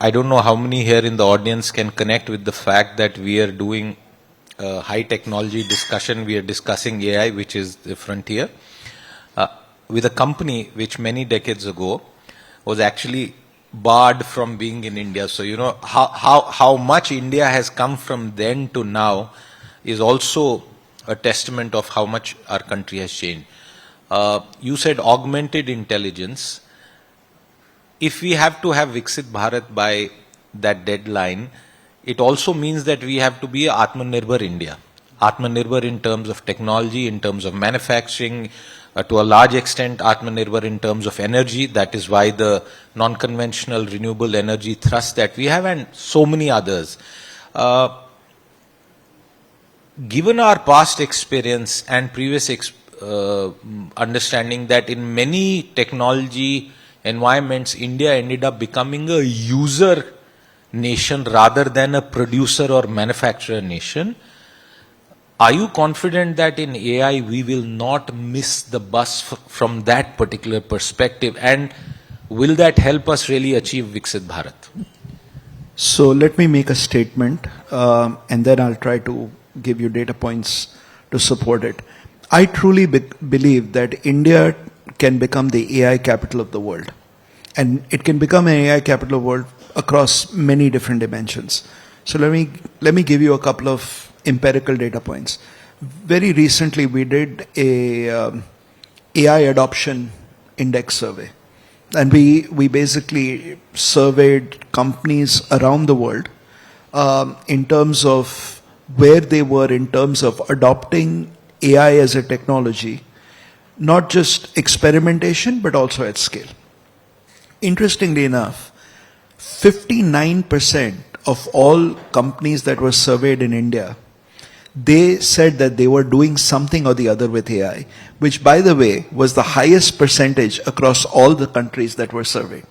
I don't know how many here in the audience can connect with the fact that we are doing high technology discussion. We are discussing AI, which is the frontier, with a company which many decades ago was actually barred from being in India. So, you know, how much India has come from then to now is also a testament of how much our country has changed. You said augmented intelligence. If we have to have Viksit Bharat by that deadline, it also means that we have to be Atmanirbhar India. Atmanirbhar in terms of technology, in terms of manufacturing, to a large extent Atmanirbhar in terms of energy. That is why the non-conventional renewable energy thrust that we have, and so many others. Given our past experience and previous understanding that in many technology environments, India ended up becoming a user nation rather than a producer or manufacturer nation. Are you confident that in AI we will not miss the bus from that particular perspective? And will that help us really achieve Viksit Bharat? So let me make a statement and then I'll try to give you data points to support it. I truly believe that India can become the AI capital of the world. And it can become an AI capital of the world across many different dimensions. So let me give you a couple of empirical data points. Very recently we did a AI adoption index survey. And we basically surveyed companies around the world in terms of where they were in terms of adopting AI as a technology, not just experimentation, but also at scale. Interestingly enough, 59% of all companies that were surveyed in India, they said that they were doing something or the other with AI, which by the way was the highest percentage across all the countries that were surveyed.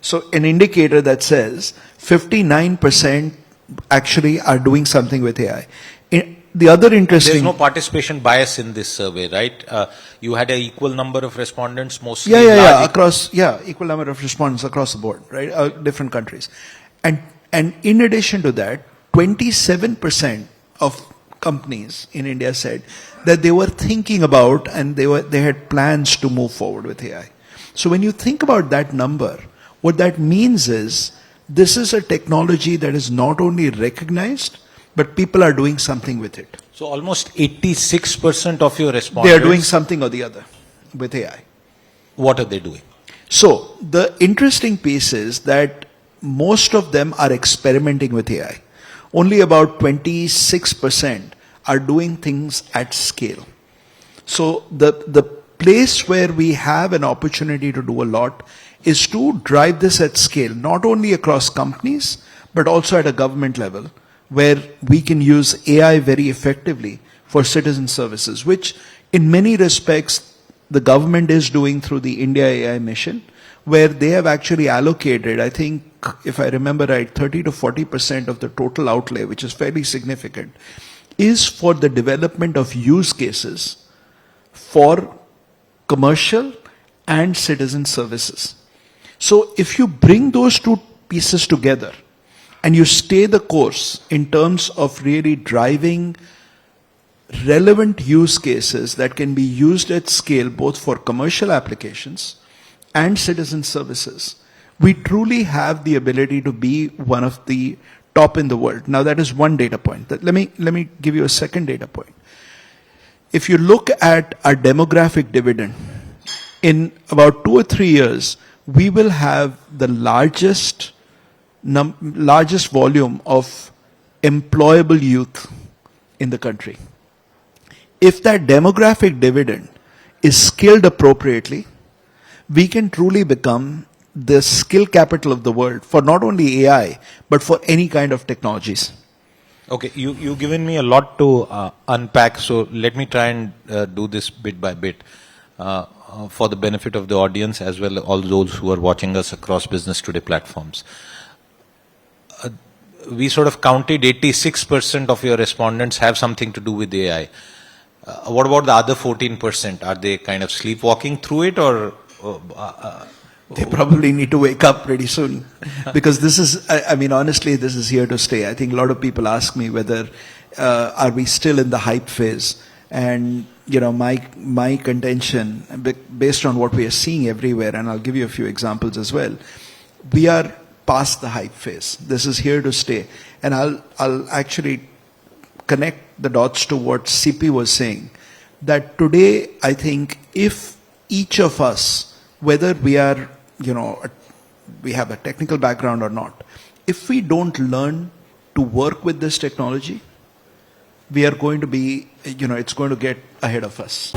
So an indicator that says 59% actually are doing something with AI. The other interesting... There's no participation bias in this survey, right? You had an equal number of respondents, mostly... equal number of respondents across the board, right? Different countries. And in addition to that, 27% of companies in India said that they were thinking about and they had plans to move forward with AI. So when you think about that number, what that means is this is a technology that is not only recognized, but people are doing something with it. So almost 86% of your respondents... They are doing something or the other with AI. What are they doing? So the interesting piece is that most of them are experimenting with AI. Only about 26% are doing things at scale. So the place where we have an opportunity to do a lot is to drive this at scale, not only across companies, but also at a government level, where we can use AI very effectively for citizen services, which in many respects the government is doing through the India AI mission, where they have actually allocated, I think, if I remember right, 30 to 40% of the total outlay, which is fairly significant, is for the development of use cases for commercial and citizen services. So if you bring those two pieces together, and you stay the course in terms of really driving relevant use cases that can be used at scale both for commercial applications and citizen services, we truly have the ability to be one of the top in the world. Now that is one data point. Let me give you a second data point. If you look at our demographic dividend, in about 2 or 3 years, we will have the largest volume of employable youth in the country. If that demographic dividend is scaled appropriately, we can truly become the skill capital of the world for not only AI, but for any kind of technologies. Okay, you've given me a lot to unpack, so let me try and do this bit by bit for the benefit of the audience as well as all those who are watching us across Business Today platforms. We sort of counted 86% of your respondents have something to do with AI. What about the other 14%? Are they kind of sleepwalking through it, or They probably need to wake up pretty soon, because this is, I mean, honestly, this is here to stay. I think a lot of people ask me whether are we still in the hype phase, and my contention, based on what we are seeing everywhere, and I'll give you a few examples as well, we are past the hype phase. This is here to stay, and I'll actually connect the dots to what CP was saying, that today I think if each of us, whether we are, we have a technical background or not, if we don't learn to work with this technology, we are going to be, it's going to get ahead of us.